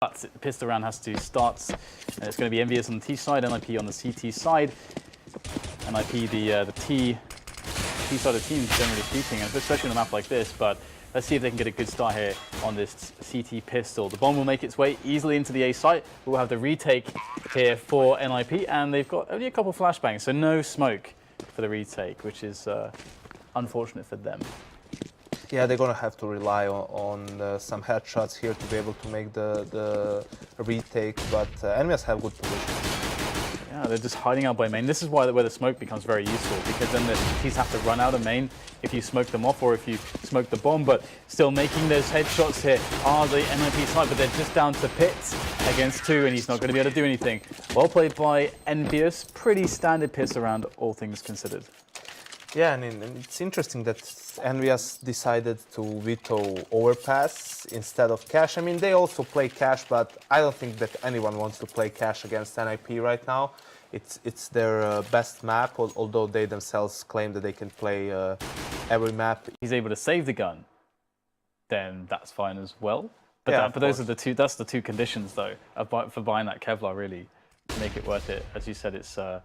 But the pistol round has to start. It's going to be EnVyUs on the T side, NiP on the CT side. NiP the T side of the team, generally speaking, and especially on a map like this. But let's see if they can get a good start here on this CT pistol. The bomb will make its way easily into the A site. We'll have the retake here for NiP, and they've got only a couple of flashbangs, so no smoke for the retake, which is unfortunate for them. Yeah, they're going to have to rely on some headshots here to be able to make the retake, but EnVyUs have good position. Yeah, they're just hiding out by main. This is where the smoke becomes very useful, because then the teams have to run out of main if you smoke them off or if you smoke the bomb, but still making those headshots here are the NiP side, but they're just down to Pitts against 2, and he's not going to be able to do anything. Well played by EnVyUs. Pretty standard piss around, all things considered. Yeah, and it's interesting that EnVyUs decided to veto overpass instead of cash. I mean, they also play cash, but I don't think that anyone wants to play cash against NiP right now. It's their best map, although they themselves claim that they can play every map. He's able to save the gun, then that's fine as well. But, yeah, but those are the two. That's the two conditions, though, for buying that Kevlar. Really, to make it worth it. As you said, it's an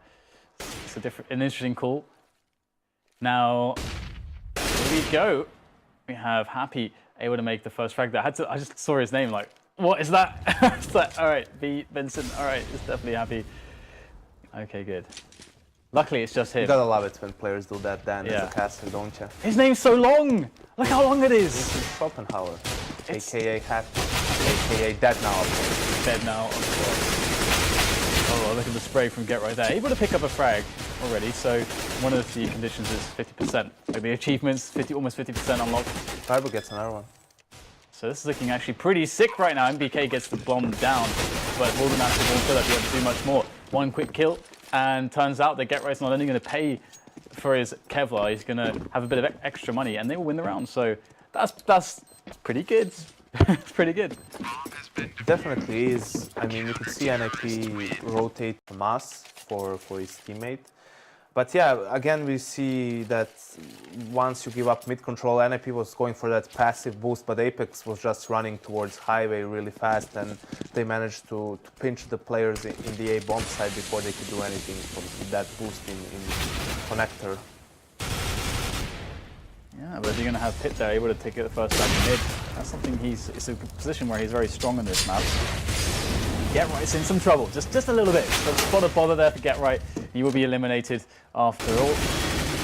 interesting call. Now, here we go. We have Happy able to make the first frag there. I just saw his name, like, what is that? It's like, all right, B. Vincent, all right, it's definitely Happy. Okay, good. Luckily, it's just him. You gotta love it when players do that, Dan, yeah. as a caster, don't you? His name's so long! Look how long it is! This is Schopenhauer, a.k.a. Happy, a.k.a. Dead Now, of course. Dead Now, of course. Oh, look at the spray from Get right there. Able to pick up a frag already, so one of the conditions is 50%. Like the achievements, almost 50% unlocked. Barber gets another one. So this is looking actually pretty sick right now. MBK gets the bomb down, but Wildermaster won't feel like he has to do much more. One quick kill, and turns out that Get Right's not only going to pay for his Kevlar, he's going to have a bit of extra money, and they will win the round. So that's pretty good. It's pretty good. Definitely is. I mean, you could see NiP rotate Mas for his teammate. But yeah, again, we see that once you give up mid-control, NiP was going for that passive boost, but Apex was just running towards highway really fast, and they managed to pinch the players in the A bomb side before they could do anything from that boost in connector. Yeah, but if you're going to have Pitt there, able to take it the first time in mid, that's something it's a position where he's very strong in this map. Get Right's in some trouble, just a little bit. So spot of bother there for Get Right. He will be eliminated after all.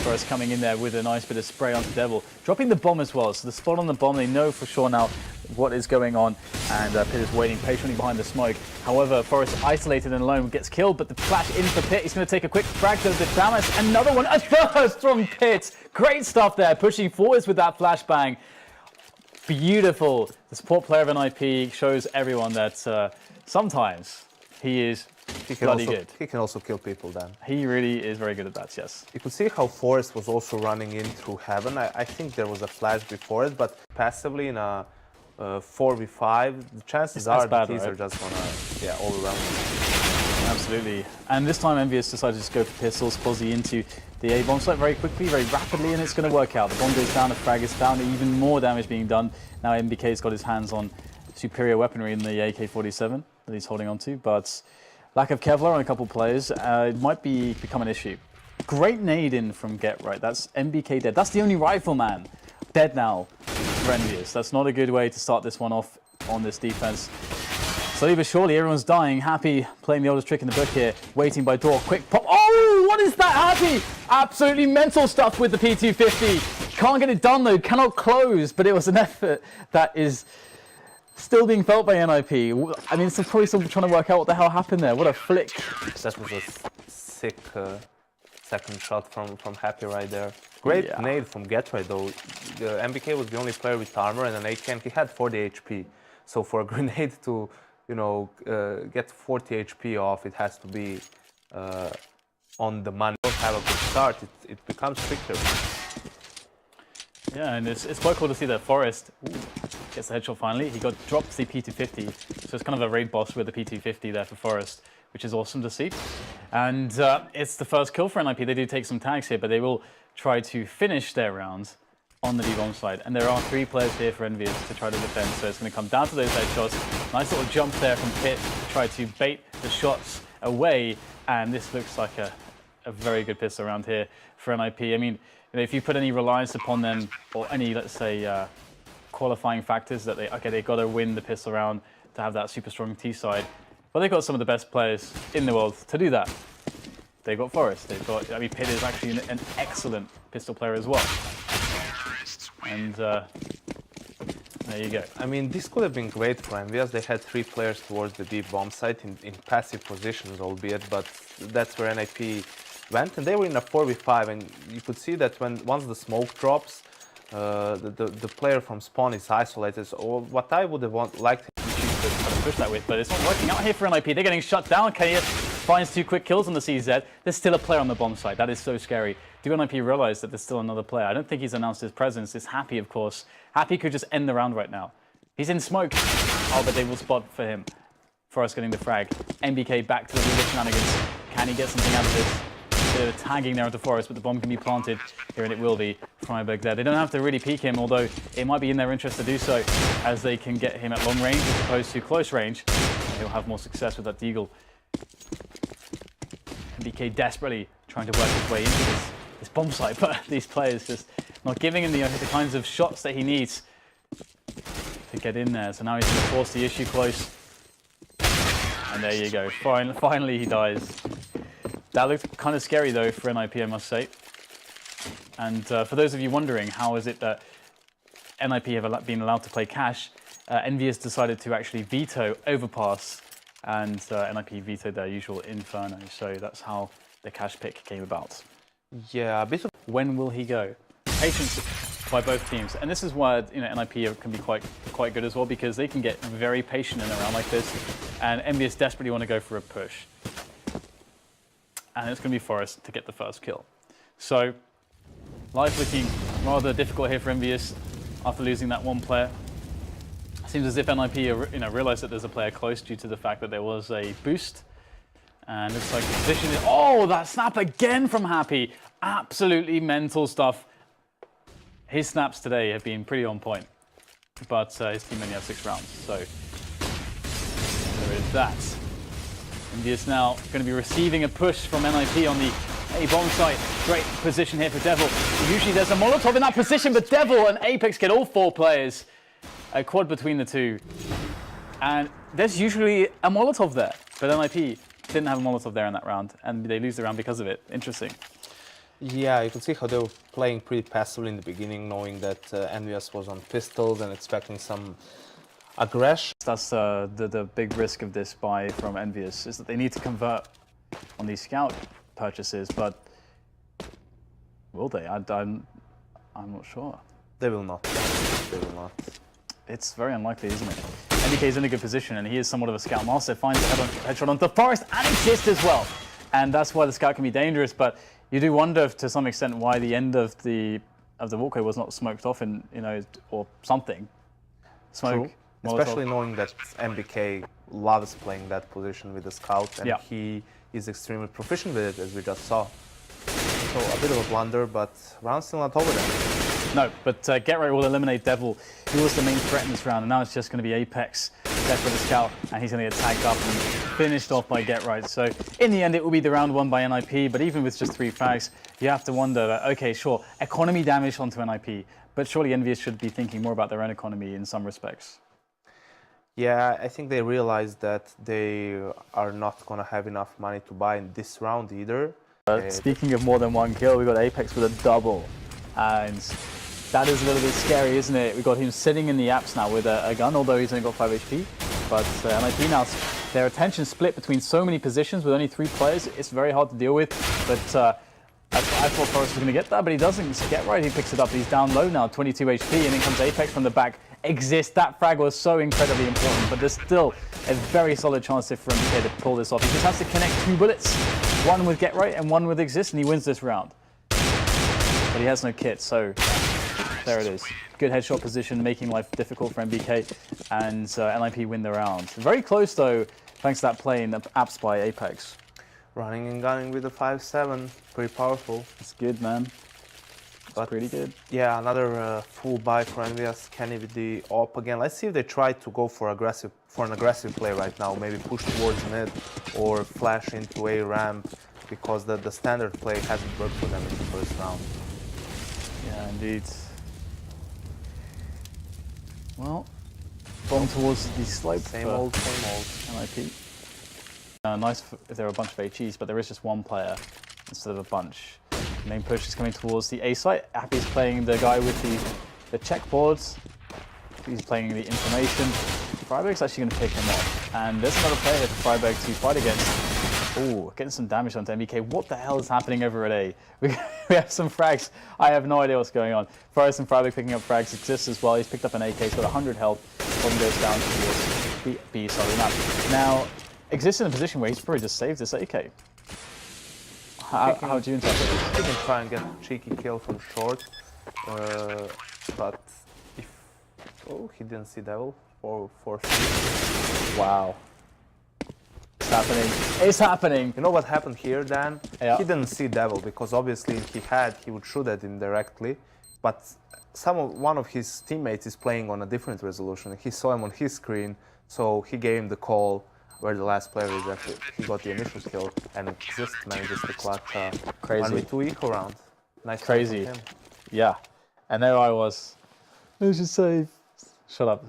Forrest coming in there with a nice bit of spray onto Devil. Dropping the bomb as well, so the spot on the bomb, they know for sure now what is going on, and Pitt is waiting patiently behind the smoke. However, Forrest isolated and alone gets killed, but the flash in for Pitt. He's going to take a quick frag to the damage. Another one, a first from Pitt. Great stuff there, pushing forwards with that flashbang. Beautiful. The support player of NiP shows everyone that sometimes he is bloody good. He can also kill people, Dan. He really is very good at that, yes. You could see how Forrest was also running in through Heaven. I think there was a flash before it, but passively in a 4v5, the chances are that these are just gonna, overwhelm him. Absolutely. And this time EnVyUs decided to go for pistols, Fozzy into the A bomb site very quickly, very rapidly, and it's going to work out. The bomb goes down, the frag is down, even more damage being done. Now MBK's got his hands on superior weaponry in the AK-47 that he's holding on to, but lack of Kevlar on a couple players, it might become an issue. Great nade in from Get Right. That's MBK dead. That's the only rifleman dead now for EnVyUs. That's not a good way to start this one off on this defense. Slowly but surely, everyone's dying. Happy playing the oldest trick in the book here. Waiting by door. Quick pop. Oh, what is that, Happy? Absolutely mental stuff with the P250. Can't get it done, though. Cannot close. But it was an effort that is still being felt by NiP. I mean, it's probably still trying to work out what the hell happened there. What a flick. That was a sick second shot from Happy right there. Great nade from Get Right, though. MBK was the only player with armor and an AK, and he had 40 HP. So for a grenade to get 40 HP off, it has to be on the money. Don't have a good start, it becomes trickier. Yeah, and it's quite cool to see that Forrest gets the headshot finally. He drops the P250, so it's kind of a raid boss with the P250 there for Forrest, which is awesome to see. And it's the first kill for NiP. They do take some tags here, but they will try to finish their rounds on the D-bomb side. And there are 3 players here for EnVyUs to try to defend, so it's going to come down to those headshots. Nice little jump there from Pit to try to bait the shots away, and this looks like a very good pistol around here for NiP. I mean, you know, if you put any reliance upon them, or any, let's say, qualifying factors that they got to win the pistol round to have that super strong T side. But they've got some of the best players in the world to do that. They've got Forest. They've got, I mean, Pit is actually an excellent pistol player as well. And there you go. I mean, this could have been great for EnVyUs. They had 3 players towards the deep bomb site in passive positions, albeit, but that's where NiP went, and they were in a 4v5, and you could see that once the smoke drops, the player from spawn is isolated. So what I would have liked to push that with, but it's not working out here for NiP. They're getting shut down. Kaya finds 2 quick kills on the CZ. There's still a player on the bomb site. That is so scary. Do NiP realize that there's still another player? I don't think he's announced his presence. It's Happy, of course. Happy could just end the round right now. He's in smoke. Oh, but they will spot for him. Forrest getting the frag. NBK back to the real shenanigans. Can he get something out of this? Bit of tagging there into Forest, but the bomb can be planted here, and it will be. Freiberg there. They don't have to really peek him, although it might be in their interest to do so, as they can get him at long range as opposed to close range. He'll have more success with that deagle. NBK desperately trying to work his way into this bomb site, but these players just not giving him the kinds of shots that he needs to get in there. So now he's going to force the issue close. And there you go. Finally he dies. That looked kind of scary though for NiP, I must say. And for those of you wondering, how is it that NiP have been allowed to play cash, EnVyUs decided to actually veto overpass, and NiP vetoed their usual Inferno. So that's how the cash pick came about. Yeah, a bit of... When will he go? Patience by both teams, and this is why, you know, NiP can be quite good as well, because they can get very patient in a round like this, and EnVyUs desperately want to go for a push. And it's going to be Forest to get the first kill. So, life looking rather difficult here for EnVyUs after losing that 1 player. Seems as if NiP, you know, realized that there's a player close due to the fact that there was a boost. And looks like the position is... Oh, that snap again from Happy. Absolutely mental stuff. His snaps today have been pretty on point. But his team only has 6 rounds. So, there is that. EnVyUs now going to be receiving a push from NiP on the A bomb site. Great position here for Devil. Usually there's a Molotov in that position, but Devil and Apex get all 4 players. A quad between the 2. And there's usually a Molotov there, but NiP didn't have a Molotov there in that round, and they lose the round because of it. Interesting. Yeah, you can see how they were playing pretty passively in the beginning, knowing that EnVyUs was on pistols and expecting some aggression. That's the big risk of this buy from EnVyUs, is that they need to convert on these scout purchases, but will they? I'm not sure. They will not. They will not. It's very unlikely, isn't it? NBK is in a good position, and he is somewhat of a scout master. Finds a headshot onto Forest, and assist as well. And that's why the scout can be dangerous. But you do wonder, to some extent, why the end of the walkway was not smoked off, in, you know, or something. Smoke. Especially knowing that MBK loves playing that position with the scout, and he is extremely proficient with it, as we just saw. So a bit of a blunder, but round's still not over there. No, but Get Right will eliminate Devil, who was the main threat in this round, and now it's just going to be Apex left for the scout, and he's going to get tagged up and finished off by Get Right. So in the end, it will be the round won by NiP, but even with just 3 frags, you have to wonder that, okay, sure, economy damage onto NiP, but surely EnVyUs should be thinking more about their own economy in some respects. Yeah, I think they realized that they are not going to have enough money to buy in this round either. Speaking of more than 1 kill, we got Apex with a double, and that is a little bit scary, isn't it? We got him sitting in the apps now with a gun, although he's only got 5 HP. But NiP now, their attention split between so many positions with only 3 players. It's very hard to deal with. But I thought Forrest was going to get that, but he doesn't. It's Get Right, he picks it up. He's down low now, 22 HP, and in comes Apex from the back. Exist. That frag was so incredibly important, but there's still a very solid chance for MBK to pull this off. He just has to connect 2 bullets, 1 with Get Right and 1 with Exist, and he wins this round. But he has no kit, so there it is. Good headshot position, making life difficult for MBK, and NiP win the round. Very close though, thanks to that play in the apps by Apex. Running and gunning with a 5-7, pretty powerful. It's good, man. But pretty good. Yeah, another full buy for EnVyUs. Kenny with the op again. Let's see if they try to go for an aggressive play right now. Maybe push towards mid or flash into A ramp, because the standard play hasn't worked for them in the first round. Yeah, indeed. Well, bomb towards the slope. Same old, same old. NiP. Nice if there are a bunch of HEs, but there is just one player instead of a bunch. Main push is coming towards the A site. Happy's playing the guy with the checkboards. He's playing the information. Freiberg's actually going to pick him up. And there's another player here for Freiberg to fight against. Oh, getting some damage onto MBK. What the hell is happening over at A? We have some frags. I have no idea what's going on. Forrest and Freiberg picking up frags exists as well. He's picked up an AK. He's got 100 health. Problem goes down towards the B side of the map. Now, exists in a position where he's probably just saved this AK. How would you interpret this? He can try and get a cheeky kill from short, but if... Oh, he didn't see Devil. Or Wow. It's happening. It's happening. You know what happened here, Dan? Yeah. He didn't see Devil, because obviously if he would shoot at him directly, but one of his teammates is playing on a different resolution. He saw him on his screen, so he gave him the call where the last player is actually. He got the initial kill, and Exist manages to clutch Crazy. 1v2 eco round. Nice. Crazy. Yeah. And there I was. Let's just save. Shut up.